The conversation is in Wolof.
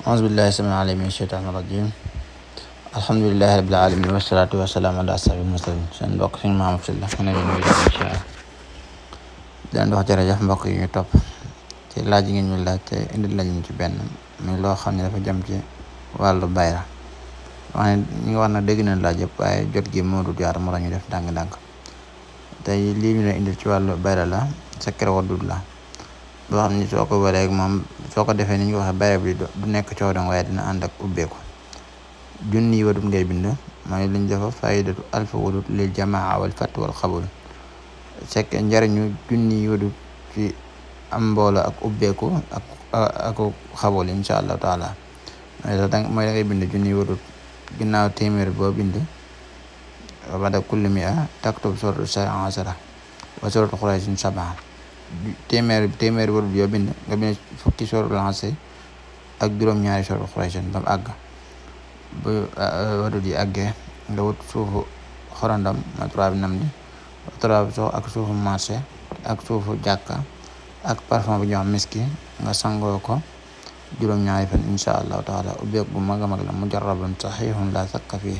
أعوذ بالله السميع العليم من الشيطان الرجيم الحمد لله رب العالمين والصلاة والسلام على أشرف المرسلين seen mbokk Sëriñ Mamadou Sylla mu ne leen nuyu incha allah di leen wax jërëjëf mbokk yi ñu topp ci laaj yi ngeen ñu laaj te indil lañu ci benn muy loo xam ne dafa jëm ci wàllu bayra wax ne ñi nga wax na dégg nañ laaj yëpp waaye jot gi moo dul yaar moo tax ñu def ndànk-ndànk tey lii ñu leen indil ci wàllu bayra la secret waddud la boo xam ni soo ko wareeg moom soo ko defee ni ñu ko waxee bayra bi du nekk coow dong waaye dina ànd ak ubbeeku junni wadud ngay bind mooy liñ defa faydatu alfa wadud lil jamaa wal fat wal xabul sekk njariñu junni wadud ci am mbooloo ak ubbeeku ak xabul insha allahu taala mooy da ngay bind junni wadud ginnaaw téeméer boo bind bada kulli mi'a taktub suratu asara wa suratu Quraysin sab'a téeméer wadud yoo bind nga bind fukki suratul Asr ak juróom-ñaari suratul Quraysin ba mu àgg bu wadud yi àggee nga wut suufu xorondom ma turaab nam di turaab sox ak suufu marché ak suufu jàkka ak parfum bu ñuy wax miski nga sangoo ko juróom-ñaari fan insha allahu taala ubbeek bu mag a mag la mujarrabun sahihun la sakka fii